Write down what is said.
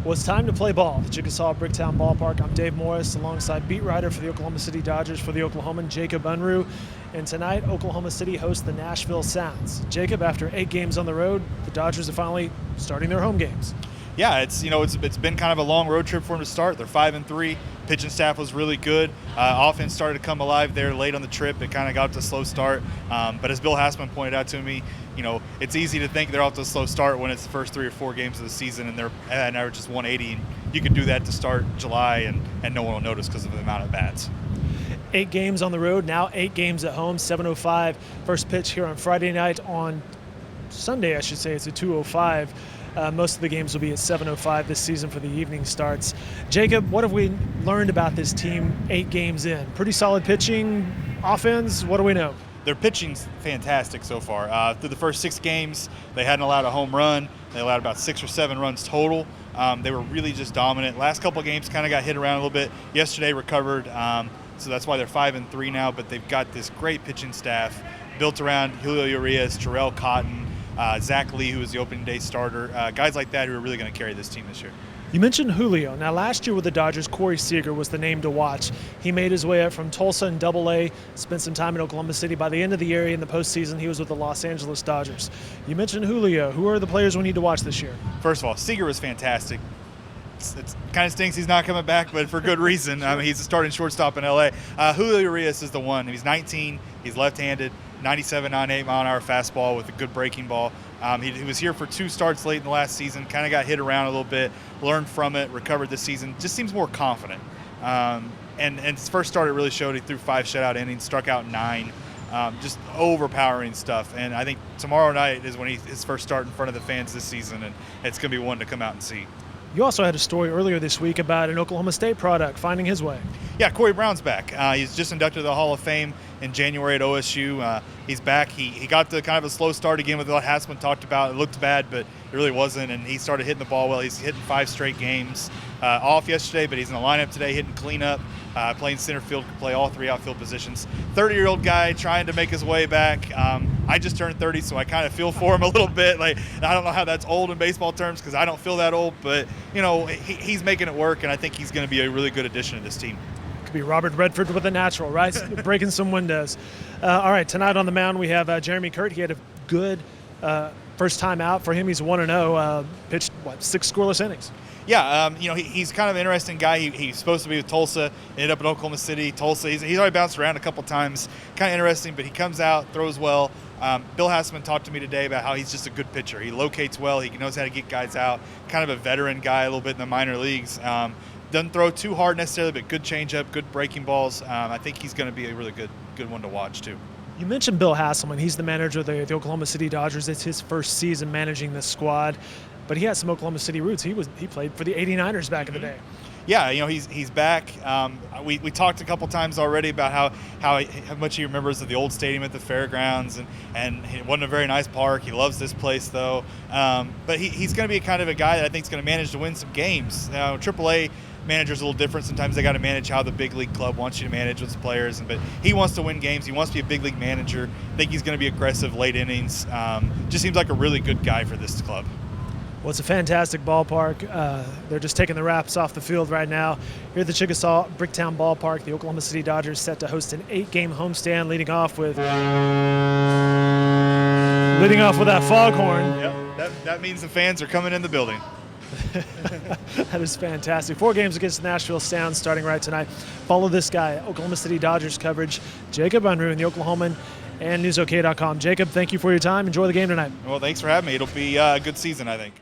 Well, it's time to play ball. The Chickasaw Bricktown Ballpark. I'm Dave Morris, alongside beat writer for the Oklahoma City Dodgers for the Oklahoman, Jacob Unruh. And tonight, Oklahoma City hosts the Nashville Sounds. Jacob, after 8 games on the road, the Dodgers are finally starting their home games. Yeah, it's been kind of a long road trip for them to start. They're 5-3. Pitching staff was really good. Offense started to come alive there late on the trip. It kind of got to a slow start. But as Bill Hassman pointed out to me, it's easy to think they're off to a slow start when it's the first 3 or 4 games of the season and they're at an average just 180. And you can do that to start July and no one will notice because of the amount of bats. 8 games on the road, now 8 games at home, 7:05. First pitch here on Friday night. On Sunday, I should say, it's a 2:05. Most of the games will be at 7:05 this season for the evening starts. Jacob, what have we learned about this team 8 games in? Pretty solid pitching, offense, what do we know? Their pitching's fantastic so far. Through the first 6 games, they hadn't allowed a home run. They allowed about 6 or 7 runs total. They were really just dominant. Last couple of games kind of got hit around a little bit. Yesterday recovered, so that's why they're 5-3 now, but they've got this great pitching staff built around Julio Urias, Terrell Cotton, Zach Lee, who was the opening day starter, guys like that who are really going to carry this team this year. You mentioned Julio. Now, last year with the Dodgers, Corey Seager was the name to watch. He made his way up from Tulsa in Double-A, spent some time in Oklahoma City. By the end of the year in the postseason, he was with the Los Angeles Dodgers. You mentioned Julio. Who are the players we need to watch this year? First of all, Seager was fantastic. It kind of stinks he's not coming back, but for good reason. I mean, he's a starting shortstop in L.A. Julio Urias is the one. He's 19. He's left-handed, 97, 98 mile-an-hour fastball with a good breaking ball. He was here for 2 starts late in the last season, kind of got hit around a little bit, learned from it, recovered this season, just seems more confident. And his first start, it really showed. He threw 5 shutout innings, struck out 9, just overpowering stuff. And I think tomorrow night is when his first start in front of the fans this season, and it's going to be one to come out and see. You also had a story earlier this week about an Oklahoma State product finding his way. Yeah, Corey Brown's back. He's just inducted to the Hall of Fame in January at OSU. He's back. He got to kind of a slow start again with what Hassman talked about. It looked bad, but it really wasn't, and he started hitting the ball well. He's hitting 5 straight games. Off yesterday, but he's in the lineup today hitting cleanup, playing center field, can play all 3 outfield positions. 30-year-old guy trying to make his way back. I just turned 30, so I kind of feel for him a little bit. Like, I don't know how that's old in baseball terms because I don't feel that old, but he's making it work, and I think he's going to be a really good addition to this team. Could be Robert Redford with a natural, right? Breaking some windows. All right, tonight on the mound we have Jeremy Kurt. He had a good first time out for him. He's 1-0, pitched 6 scoreless innings. Yeah, he's kind of an interesting guy. He's supposed to be with Tulsa, ended up in Oklahoma City, Tulsa. He's already bounced around a couple times. Kind of interesting, but he comes out, throws well. Bill Hassman talked to me today about how he's just a good pitcher. He locates well. He knows how to get guys out. Kind of a veteran guy, a little bit in the minor leagues. Doesn't throw too hard necessarily, but good changeup, good breaking balls. I think he's going to be a really good one to watch too. You mentioned Bill Hassman. He's the manager of the Oklahoma City Dodgers. It's his first season managing this squad, but he has some Oklahoma City roots. He played for the 89ers back in the day. Yeah, he's back. We talked a couple times already about how much he remembers of the old stadium at the fairgrounds, and it wasn't a very nice park. He loves this place though. But he's going to be kind of a guy that I think is going to manage to win some games. AAA manager's a little different. Sometimes they got to manage how the big league club wants you to manage with the players, but he wants to win games. He wants to be a big league manager. I think he's going to be aggressive late innings. Just seems like a really good guy for this club. Well, it's a fantastic ballpark. They're just taking the wraps off the field right now. Here at the Chickasaw Bricktown Ballpark, the Oklahoma City Dodgers set to host an 8-game homestand, leading off with that foghorn. Yep, that means the fans are coming in the building. That is fantastic. 4 games against the Nashville Sounds starting right tonight. Follow this guy, Oklahoma City Dodgers coverage, Jacob Unruh in the Oklahoman and NewsOK.com. Jacob, thank you for your time. Enjoy the game tonight. Well, thanks for having me. It'll be a good season, I think.